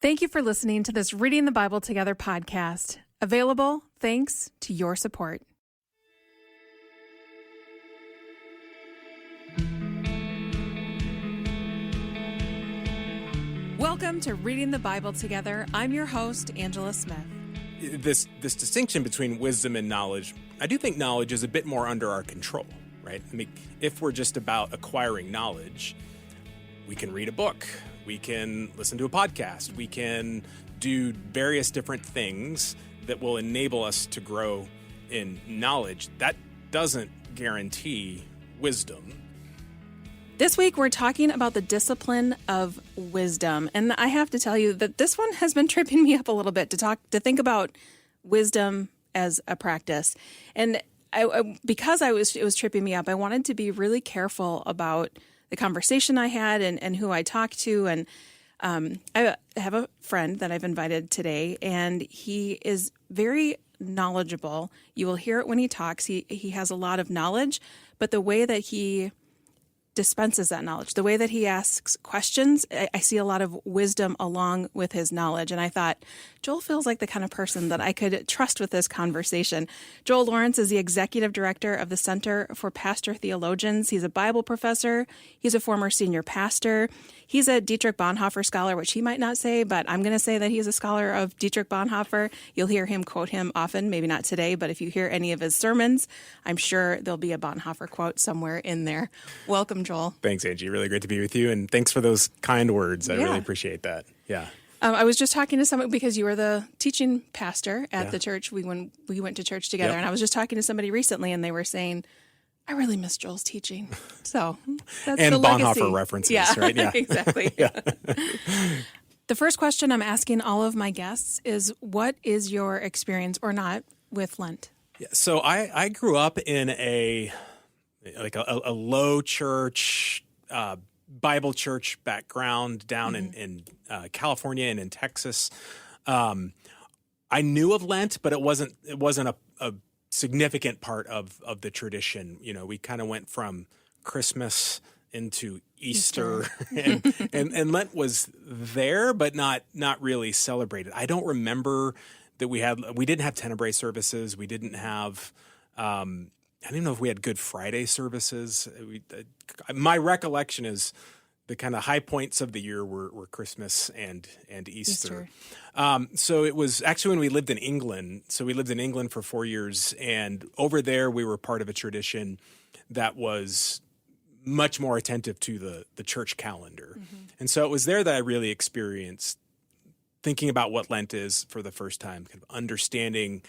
Thank you for listening to this Reading the Bible Together podcast, available thanks to your support. Welcome to Reading the Bible Together. I'm your host, Angela Smith. This distinction between wisdom and knowledge, I do think knowledge is a bit more under our control, right? I mean, if we're just about acquiring knowledge, we can read a book, we can listen to a podcast, we can do various different things that will enable us to grow in knowledge. That doesn't guarantee wisdom. This week, we're talking about the discipline of wisdom. And I have to tell you that this one has been tripping me up a little bit to think about wisdom as a practice. And because it was tripping me up, I wanted to be really careful about the conversation I had and who I talked to. And I have a friend that I've invited today, and he is very knowledgeable. You will hear it when he talks. He has a lot of knowledge, but the way that he dispenses that knowledge, the way that he asks questions, I see a lot of wisdom along with his knowledge. And I thought, Joel feels like the kind of person that I could trust with this conversation. Joel Lawrence is the executive director of the Center for Pastor Theologians. He's a Bible professor. He's a former senior pastor. He's a Dietrich Bonhoeffer scholar, which he might not say, but I'm going to say that he's a scholar of Dietrich Bonhoeffer. You'll hear him quote him often, maybe not today, but if you hear any of his sermons, I'm sure there'll be a Bonhoeffer quote somewhere in there. Welcome, Joel. Thanks, Angie. Really great to be with you, and thanks for those kind words. I really appreciate that. Yeah. I was just talking to someone because you were the teaching pastor at the church when we went to church together, and I was just talking to somebody recently, and they were saying, I really miss Joel's teaching. So that's and the Bonhoeffer legacy. references, right? Yeah, exactly. The first question I'm asking all of my guests is, what is your experience or not with Lent? Yeah, so I grew up in a low church, Bible church background down in California and in Texas. I knew of Lent, but it wasn't a significant part of the tradition. You know, we kind of went from Christmas into Easter. and Lent was there, but not really celebrated. I don't remember that we didn't have Tenebrae services. We didn't have, I don't even know if we had Good Friday services. My recollection is the kind of high points of the year were Christmas and Easter. So it was actually when we lived in England. So we lived in England for 4 years, and over there we were part of a tradition that was much more attentive to the church calendar. And so it was there that I really experienced thinking about what Lent is for the first time, kind of understanding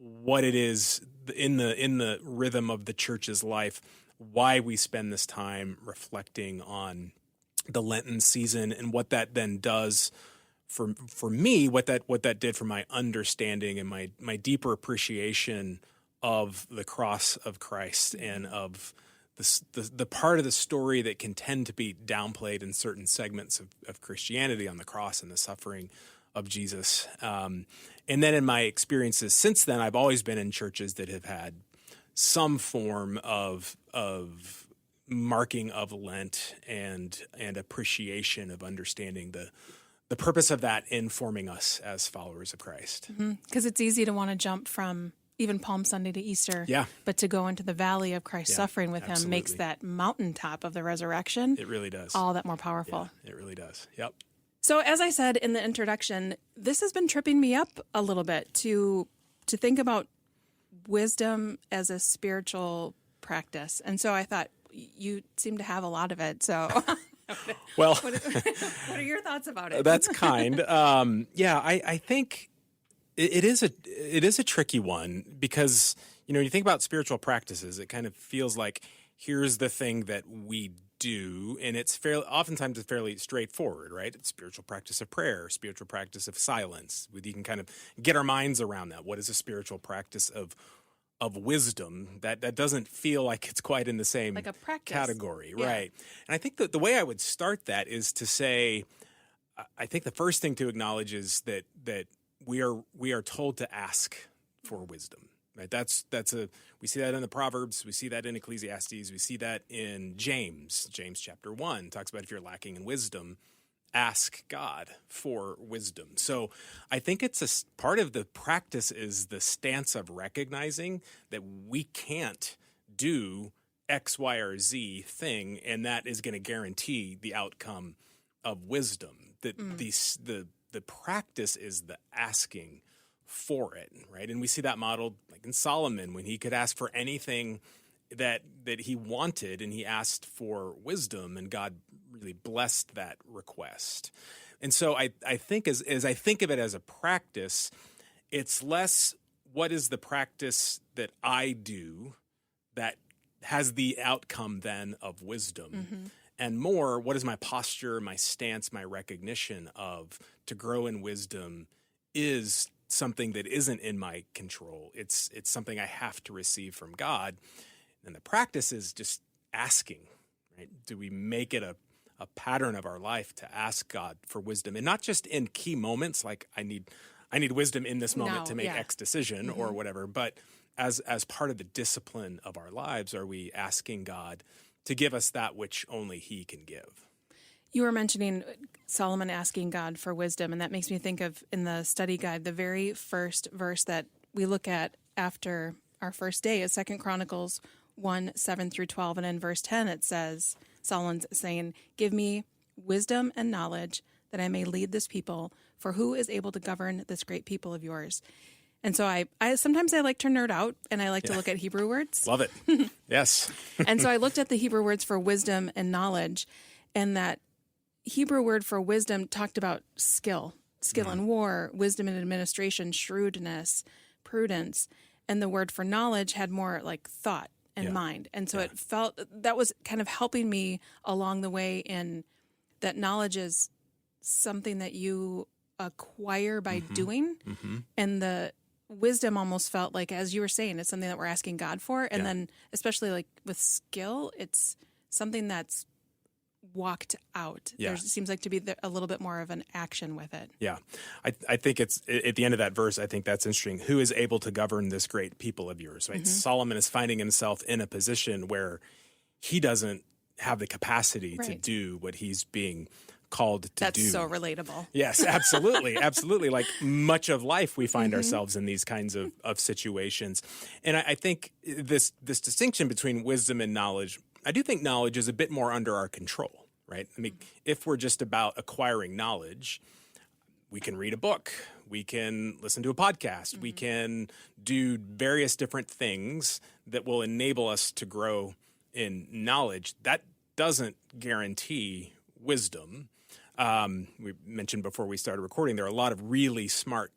what it is in the rhythm of the church's life, why we spend this time reflecting on the Lenten season and what that then does for me, what that did for my understanding and my deeper appreciation of the cross of Christ and of the part of the story that can tend to be downplayed in certain segments of Christianity on the cross and the suffering of Jesus. And then in my experiences since then, I've always been in churches that have had some form of marking of Lent and appreciation of understanding the purpose of that informing us as followers of Christ. Because it's easy to want to jump from even Palm Sunday to Easter, but to go into the valley of Christ's suffering with him makes that mountaintop of the resurrection. It really does. All that more powerful. Yeah, it really does. Yep. So as I said in the introduction, this has been tripping me up a little bit to think about wisdom as a spiritual practice. And so I thought, you seem to have a lot of it. So well, what are your thoughts about it? That's kind. I think it is a tricky one because, you know, when you think about spiritual practices, it kind of feels like here's the thing that we do, and oftentimes it's fairly straightforward, right? It's spiritual practice of prayer, spiritual practice of silence. You can kind of get our minds around that. What is a spiritual practice of wisdom? That doesn't feel like it's quite in the same like a practice category, right? And I think that the way I would start that is to say, I think the first thing to acknowledge is that we are told to ask for wisdom. Right? We see that in the Proverbs, we see that in Ecclesiastes, we see that in James chapter 1 talks about if you're lacking in wisdom, ask God for wisdom. So I think it's part of the practice is the stance of recognizing that we can't do X, Y, or Z thing, and that is going to guarantee the outcome of wisdom. That the practice is the asking for it, right? And we see that modeled like in Solomon when he could ask for anything that he wanted, and he asked for wisdom, and God really blessed that request. And so I think as I think of it as a practice, it's less what is the practice that I do that has the outcome then of wisdom, and more what is my posture, my stance, my recognition of to grow in wisdom is something that isn't in my control. It's something I have to receive from God. And the practice is just asking, right? Do we make it a pattern of our life to ask God for wisdom, and not just in key moments like I need wisdom in this moment to make X decision or whatever, but as part of the discipline of our lives, are we asking God to give us that which only He can give? You were mentioning Solomon asking God for wisdom, and that makes me think of in the study guide, the very first verse that we look at after our first day is 2 Chronicles 1:7-12, and in verse 10 it says, Solomon's saying, "Give me wisdom and knowledge that I may lead this people, for who is able to govern this great people of yours?" And so I sometimes I like to nerd out, and I like to look at Hebrew words. Love it. Yes. And so I looked at the Hebrew words for wisdom and knowledge, and that Hebrew word for wisdom talked about skill in war, wisdom in administration, shrewdness, prudence. And the word for knowledge had more like thought and mind. And so it felt that was kind of helping me along the way in that knowledge is something that you acquire by doing. And the wisdom almost felt like, as you were saying, it's something that we're asking God for. And then especially like with skill, it's something that's walked out. There seems like to be a little bit more of an action with it. Yeah. I think it's at the end of that verse, I think that's interesting. Who is able to govern this great people of yours, right? Solomon is finding himself in a position where he doesn't have the capacity to do what he's being called to do. That's so relatable. Yes, absolutely. Absolutely. Like much of life, we find ourselves in these kinds of situations. And I think this distinction between wisdom and knowledge, I do think knowledge is a bit more under our control, right? I mean, if we're just about acquiring knowledge, we can read a book, we can listen to a podcast, we can do various different things that will enable us to grow in knowledge. That doesn't guarantee wisdom. We mentioned before we started recording, there are a lot of really smart,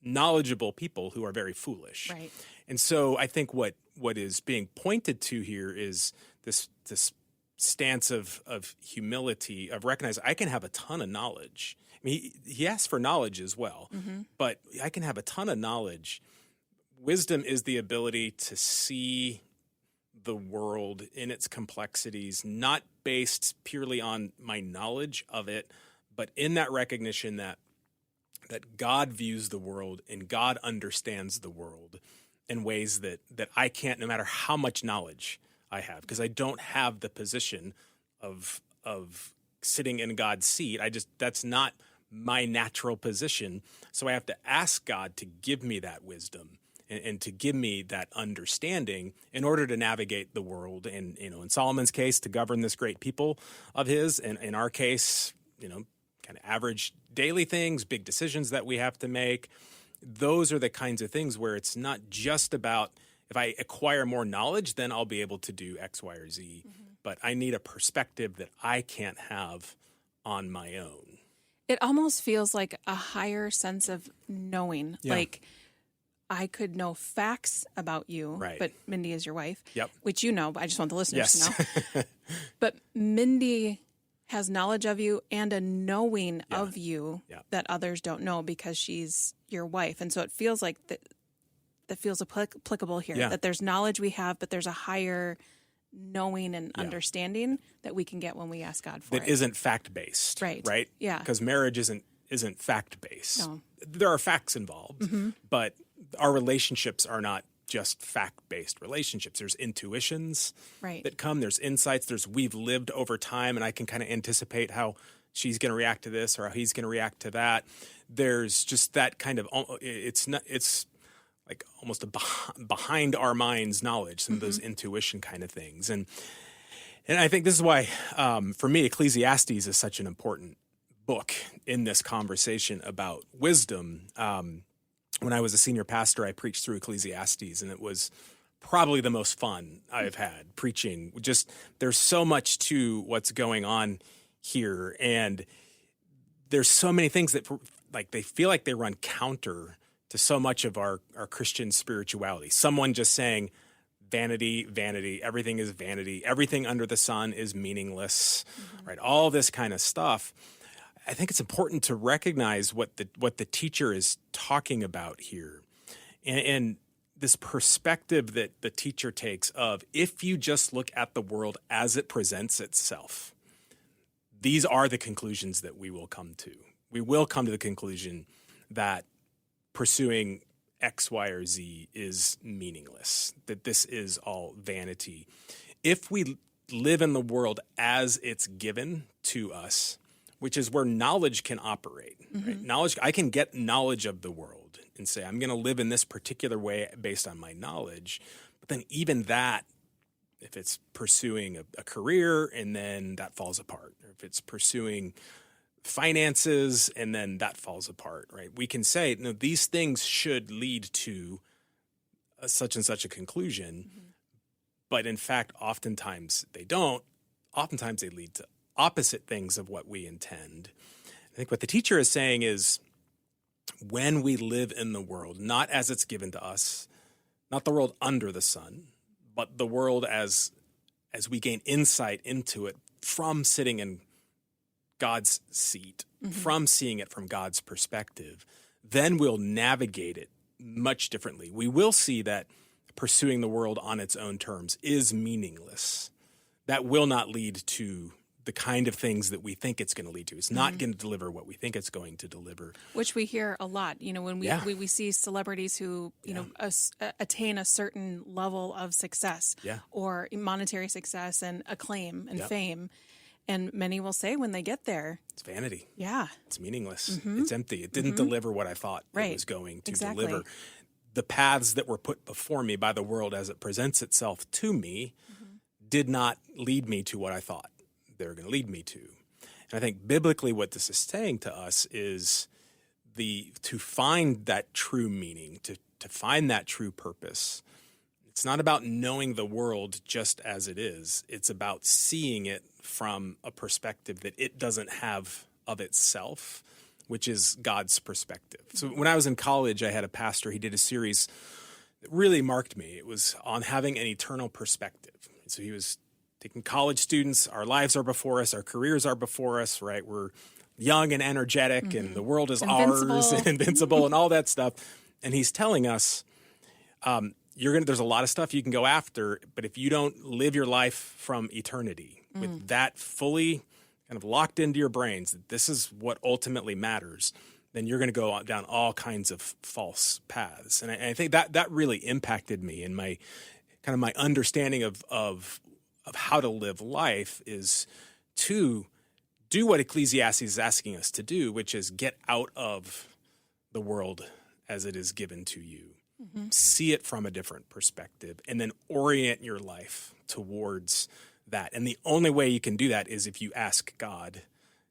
knowledgeable people who are very foolish. Right. And so I think what is being pointed to here is this stance of humility, of recognizing I can have a ton of knowledge. I mean, he asks for knowledge as well, but I can have a ton of knowledge. Wisdom is the ability to see the world in its complexities, not based purely on my knowledge of it, but in that recognition that God views the world and God understands the world in ways that I can't, no matter how much knowledge I have, because I don't have the position of sitting in God's seat. That's not my natural position. So I have to ask God to give me that wisdom and to give me that understanding in order to navigate the world. And, in Solomon's case, to govern this great people of his, and in our case, kind of average daily things, big decisions that we have to make. Those are the kinds of things where it's not just about if I acquire more knowledge, then I'll be able to do X, Y, or Z. But I need a perspective that I can't have on my own. It almost feels like a higher sense of knowing. Yeah. Like I could know facts about you, Right. but Mindy is your wife, Yep. which you know, but I just want the listeners Yes. to know. But Mindy has knowledge of you and a knowing of you that others don't know because she's your wife. And so it feels like that feels applicable here, that there's knowledge we have, but there's a higher knowing and understanding that we can get when we ask God for it. That isn't fact-based. Right? Yeah. Because marriage isn't fact-based. No. There are facts involved, but our relationships are not just fact-based relationships. There's intuitions that come. There's insights. We've lived over time, and I can kind of anticipate how she's going to react to this or how he's going to react to that. There's just that kind of, it's like almost a behind our minds knowledge, some of those intuition kind of things. And I think this is why, for me, Ecclesiastes is such an important book in this conversation about wisdom. When I was a senior pastor, I preached through Ecclesiastes, and it was probably the most fun I've had preaching. Just there's so much to what's going on here, and there's so many things that like they feel like they run counter to so much of our Christian spirituality. Someone just saying, vanity, vanity, everything is vanity, everything under the sun is meaningless, right? All this kind of stuff. I think it's important to recognize what the teacher is talking about here. And this perspective that the teacher takes of, if you just look at the world as it presents itself, these are the conclusions that we will come to. We will come to the conclusion that pursuing X, Y, or Z is meaningless, that this is all vanity. If we live in the world as it's given to us, which is where knowledge can operate, right? Knowledge, I can get knowledge of the world and say, I'm going to live in this particular way based on my knowledge. But then even that, if it's pursuing a career and then that falls apart, or if it's pursuing finances and then that falls apart, right? We can say, no, these things should lead to such and such a conclusion. But in fact, oftentimes they don't. Oftentimes they lead to opposite things of what we intend. I think what the teacher is saying is, when we live in the world, not as it's given to us, not the world under the sun, but the world as we gain insight into it from sitting in God's seat, from seeing it from God's perspective, then we'll navigate it much differently. We will see that pursuing the world on its own terms is meaningless. That will not lead to the kind of things that we think it's going to lead to. It's not going to deliver what we think it's going to deliver. Which we hear a lot, when we see celebrities who, attain a certain level of success or monetary success and acclaim and fame. And many will say when they get there, it's vanity. Yeah. It's meaningless. It's empty. It didn't deliver what I thought it was going to deliver. The paths that were put before me by the world as it presents itself to me did not lead me to what I thought they were going to lead me to. And I think biblically what this is saying to us is to find that true meaning, to find that true purpose. It's not about knowing the world just as it is. It's about seeing it from a perspective that it doesn't have of itself, which is God's perspective. So when I was in college, I had a pastor. He did a series that really marked me. It was on having an eternal perspective. So he was taking college students. Our lives are before us. Our careers are before us, right? We're young and energetic, and the world is ours and invincible and all that stuff. And he's telling us, there's a lot of stuff you can go after, but if you don't live your life from eternity with that fully kind of locked into your brains, that this is what ultimately matters, then you're going to go down all kinds of false paths. And I think that really impacted me, and my understanding of how to live life is to do what Ecclesiastes is asking us to do, which is get out of the world as it is given to you. See it from a different perspective, and then orient your life towards that. And the only way you can do that is if you ask God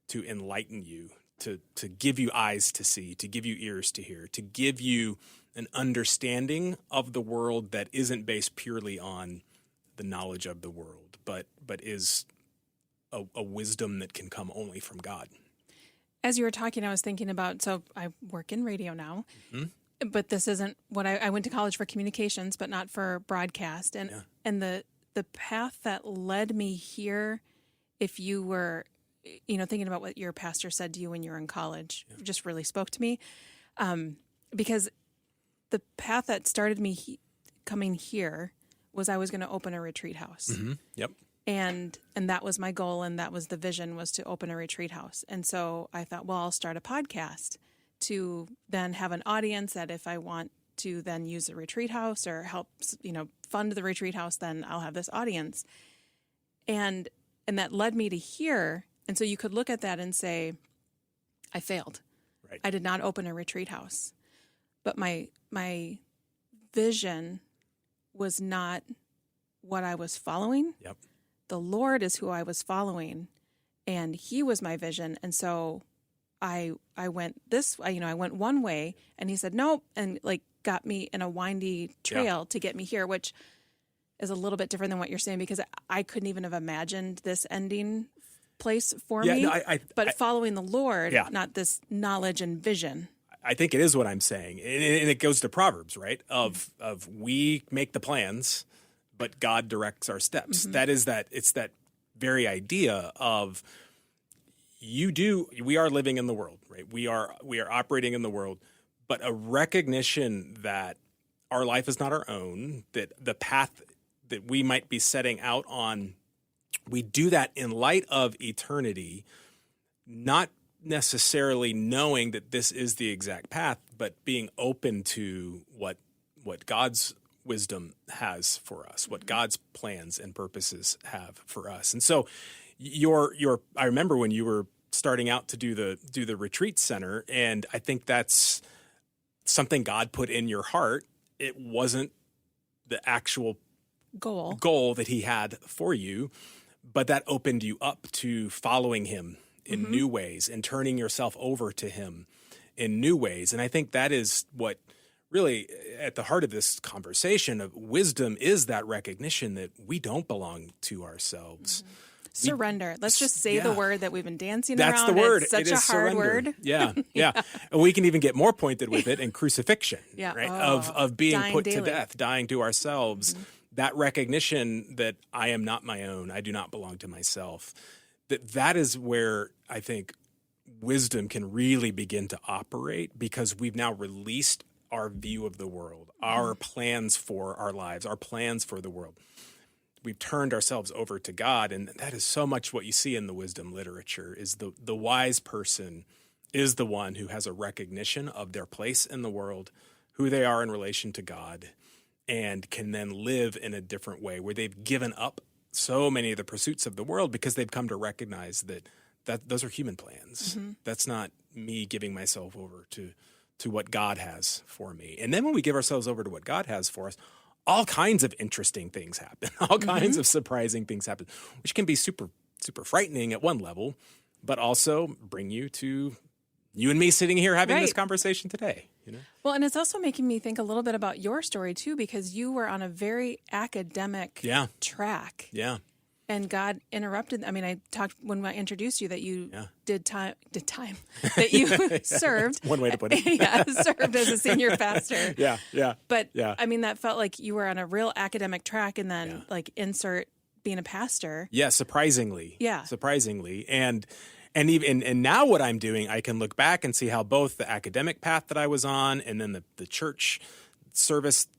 to enlighten you, to give you eyes to see, to give you ears to hear, to give you an understanding of the world that isn't based purely on the knowledge of the world, but is a wisdom that can come only from God. As you were talking, I was thinking about, so I work in radio now, but this isn't what I went to college for communications, but not for broadcast. And the path that led me here, if you were, thinking about what your pastor said to you when you were in college, just really spoke to me. Because the path that started me coming here was I was going to open a retreat house. Yep. And that was my goal, and that was the vision, was to open a retreat house. And so I thought, well, I'll start a podcast to then have an audience that if I want to then use the retreat house or help, fund the retreat house, then I'll have this audience. And that led me to here. And so you could look at that and say, I failed. Right. I did not open a retreat house. But my vision was not what I was following. Yep. The Lord is who I was following, and He was my vision. And so I went I went one way, and He said, nope, and like got me in a windy trail to get me here, which is a little bit different than what you're saying, because I couldn't even have imagined this ending place for me. No, but following the Lord, not this knowledge and vision. I think it is what I'm saying. And it goes to Proverbs, right? Of we make the plans, but God directs our steps. Mm-hmm. It's that very idea of we are living in the world, right? We are operating in the world, but a recognition that our life is not our own, that the path that we might be setting out on, we do that in light of eternity, not necessarily knowing that this is the exact path, but being open to what God's wisdom has for us, what God's plans and purposes have for us. And so I remember when you were starting out to do the retreat center, and I think that's something God put in your heart. It wasn't the actual goal that He had for you, but that opened you up to following Him in new ways and turning yourself over to Him in new ways. And I think that is what really at the heart of this conversation of wisdom is, that recognition that we don't belong to ourselves. Mm-hmm. Surrender. Let's just say the word that we've been dancing That's around. The word. It's such a hard surrender. word. Yeah. And we can even get more pointed with it in crucifixion, right? Oh, of being put daily. to death, dying to ourselves. Mm-hmm. That recognition that I am not my own, I do not belong to myself. That is where I think wisdom can really begin to operate, because we've now released our view of the world, our plans for our lives, our plans for the world. We've turned ourselves over to God, and that is so much what you see in the wisdom literature. Is the wise person is the one who has a recognition of their place in the world, who they are in relation to God, and can then live in a different way, where they've given up so many of the pursuits of the world because they've come to recognize that those are human plans. Mm-hmm. That's not me giving myself over to what God has for me. And then when we give ourselves over to what God has for us, all kinds of interesting things happen. All kinds of surprising things happen, which can be super, super frightening at one level, but also bring you to you and me sitting here having this conversation today. Well, and it's also making me think a little bit about your story too, because you were on a very academic track. Yeah. And God interrupted. I mean, I talked when I introduced you that you did time that you served. One way to put it. Served as a senior pastor. Yeah. But I mean, that felt like you were on a real academic track, and then like insert being a pastor. Yeah, surprisingly. Yeah, surprisingly, and now what I'm doing, I can look back and see how both the academic path that I was on, and then the church service,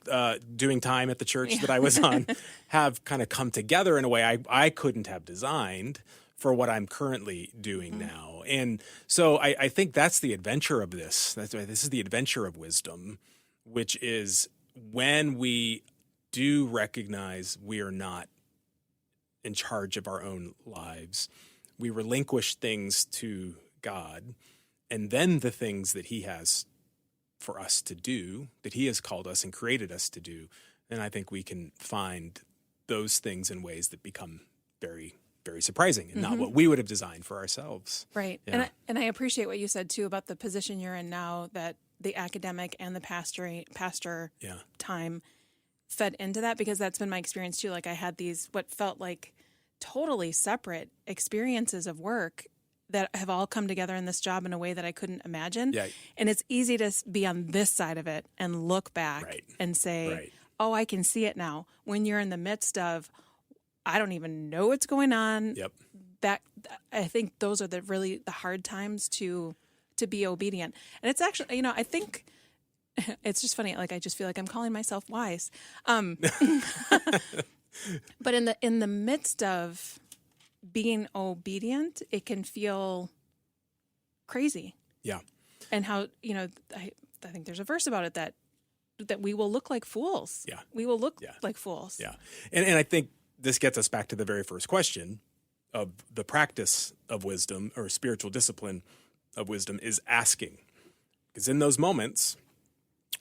doing time at the church that I was on, have kind of come together in a way I couldn't have designed for what I'm currently doing now. And so I think that's the adventure of this. This is the adventure of wisdom, which is when we do recognize we are not in charge of our own lives, we relinquish things to God, and then the things that He has for us to do, that He has called us and created us to do, then I think we can find those things in ways that become very, very surprising and not what we would have designed for ourselves. Right. Yeah. And I appreciate what you said too about the position you're in now, that the academic and the pastor time fed into that, because that's been my experience too. Like I had these what felt like totally separate experiences of work that have all come together in this job in a way that I couldn't imagine. Yeah. And it's easy to be on this side of it and look back and say, oh, I can see it now. When you're in the midst of, I don't even know what's going on. Yep. That I think those are the hard times to be obedient. And it's actually, I think it's just funny. Like, I just feel like I'm calling myself wise. But in the midst of being obedient, it can feel crazy. Yeah. And how, I think there's a verse about it that we will look like fools. Yeah. We will look like fools. Yeah. And I think this gets us back to the very first question. of the practice of wisdom or spiritual discipline of wisdom is asking. Because in those moments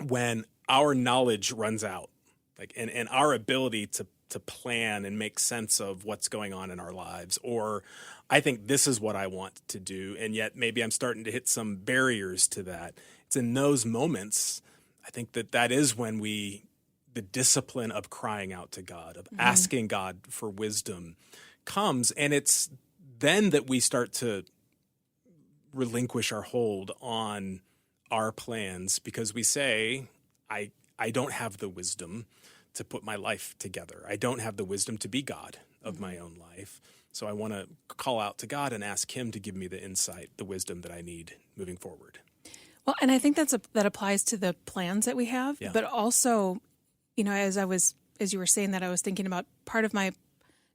when our knowledge runs out, and our ability to plan and make sense of what's going on in our lives, or I think this is what I want to do, and yet maybe I'm starting to hit some barriers to that. It's in those moments, I think that is when the discipline of crying out to God, of asking God for wisdom comes, and it's then that we start to relinquish our hold on our plans, because we say, I don't have the wisdom to put my life together. I don't have the wisdom to be God of my own life. So I want to call out to God and ask him to give me the insight, the wisdom that I need moving forward. Well, and I think that applies to the plans that we have, but also, as you were saying that, I was thinking about part of my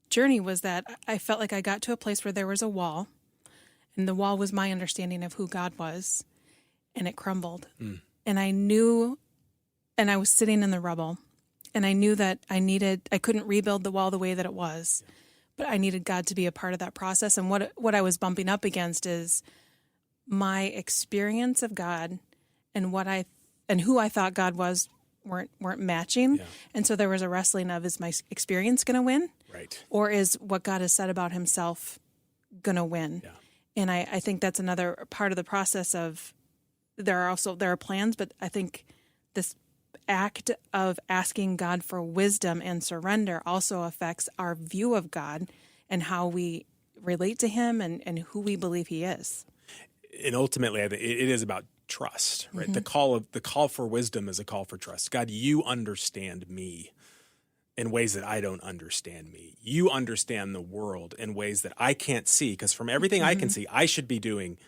journey was that I felt like I got to a place where there was a wall, and the wall was my understanding of who God was, and it crumbled. And I knew, and I was sitting in the rubble, and I knew that I couldn't rebuild the wall the way that it was, but I needed God to be a part of that process. And what I was bumping up against is my experience of God and who I thought God was weren't matching. Yeah. And so there was a wrestling of, is my experience going to win? Right. Or is what God has said about himself going to win? Yeah. And I think that's another part of the process of, there are plans, but I think this act of asking God for wisdom and surrender also affects our view of God and how we relate to him and who we believe he is. And ultimately, I think it is about trust, right? The call for wisdom is a call for trust. God, you understand me in ways that I don't understand me. You understand the world in ways that I can't see, because from everything I can see, I should be doing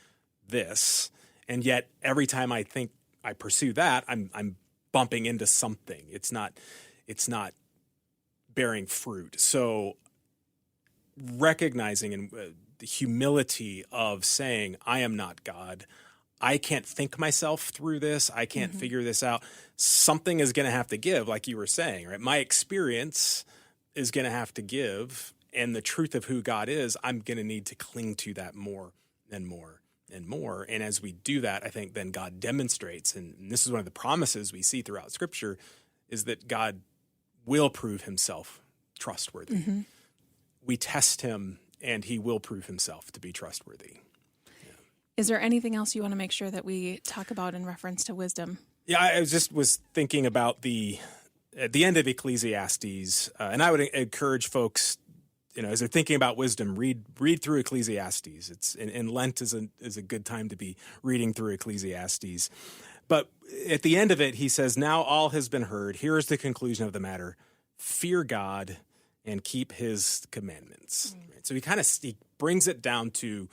this. And yet every time I think I pursue that, I'm bumping into something. It's not bearing fruit. So recognizing and the humility of saying, I am not God. I can't think myself through this. I can't figure this out. Something is going to have to give, like you were saying, right? My experience is going to have to give, and the truth of who God is, I'm going to need to cling to that more and more and more. And as we do that, I think then God demonstrates, and this is one of the promises we see throughout Scripture, is that God will prove himself trustworthy. We test him, and he will prove himself to be trustworthy. Is there anything else you want to make sure that we talk about in reference to wisdom? Yeah, I was thinking about at the end of Ecclesiastes, and I would encourage folks, as they're thinking about wisdom, read through Ecclesiastes. It's and Lent is a good time to be reading through Ecclesiastes. But at the end of it, he says, "Now all has been heard. Here is the conclusion of the matter: fear God and keep his commandments." Right? So he brings it down to,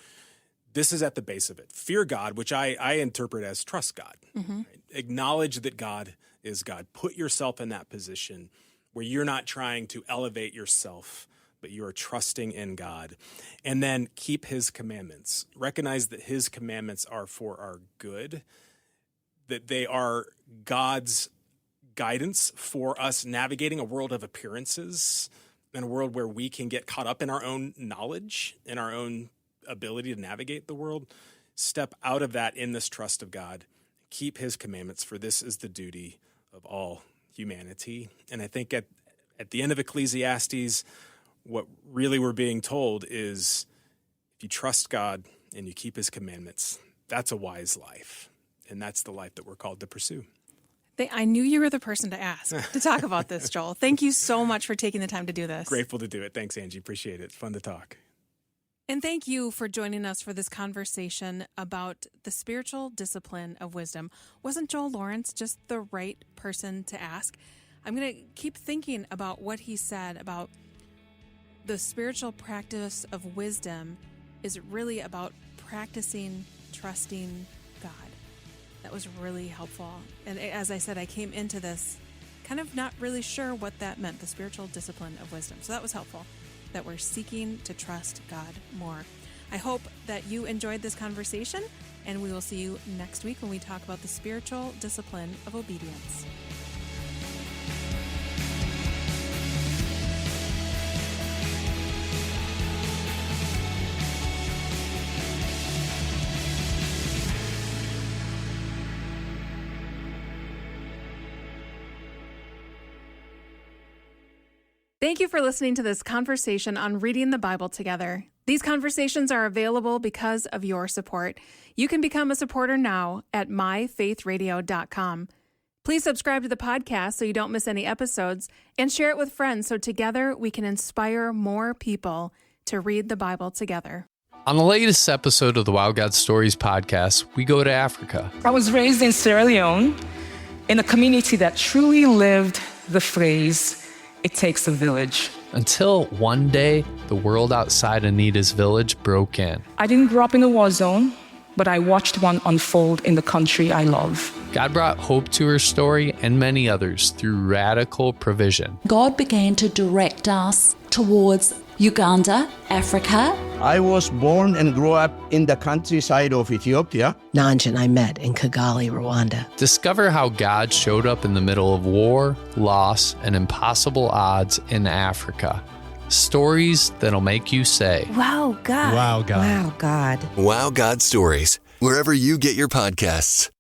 this is at the base of it. Fear God, which I interpret as trust God. Right? Acknowledge that God is God. Put yourself in that position where you're not trying to elevate yourself, but you are trusting in God. And then keep his commandments. Recognize that his commandments are for our good, that they are God's guidance for us navigating a world of appearances, in a world where we can get caught up in our own knowledge, in our own ability to navigate the world. Step out of that in this trust of God. Keep his commandments, for this is the duty of all humanity. And I think at the end of Ecclesiastes, what really we're being told is, if you trust God and you keep his commandments, that's a wise life. And that's the life that we're called to pursue. I knew you were the person to ask to talk about this, Joel. Thank you so much for taking the time to do this. Grateful to do it. Thanks, Angie. Appreciate it. It's fun to talk. And thank you for joining us for this conversation about the spiritual discipline of wisdom. Wasn't Joel Lawrence just the right person to ask? I'm going to keep thinking about what he said about the spiritual practice of wisdom is really about practicing trusting God. That was really helpful. And as I said, I came into this kind of not really sure what that meant, the spiritual discipline of wisdom. So that was helpful, that we're seeking to trust God more. I hope that you enjoyed this conversation, and we will see you next week when we talk about the spiritual discipline of obedience. Thank you for listening to this conversation on reading the Bible together. These conversations are available because of your support. You can become a supporter now at myfaithradio.com. Please subscribe to the podcast so you don't miss any episodes, and share it with friends so together we can inspire more people to read the Bible together. On the latest episode of the Wow God Stories podcast, we go to Africa. I was raised in Sierra Leone in a community that truly lived the phrase, "It takes a village." Until one day, the world outside Anita's village broke in. I didn't grow up in a war zone, but I watched one unfold in the country I love. God brought hope to her story and many others through radical provision. God began to direct us towards Uganda, Africa. I was born and grew up in the countryside of Ethiopia. Nanjan I met in Kigali, Rwanda. Discover how God showed up in the middle of war, loss, and impossible odds in Africa. Stories that'll make you say, Wow, God. Wow, God. Wow, God. Wow, God Stories, wherever you get your podcasts.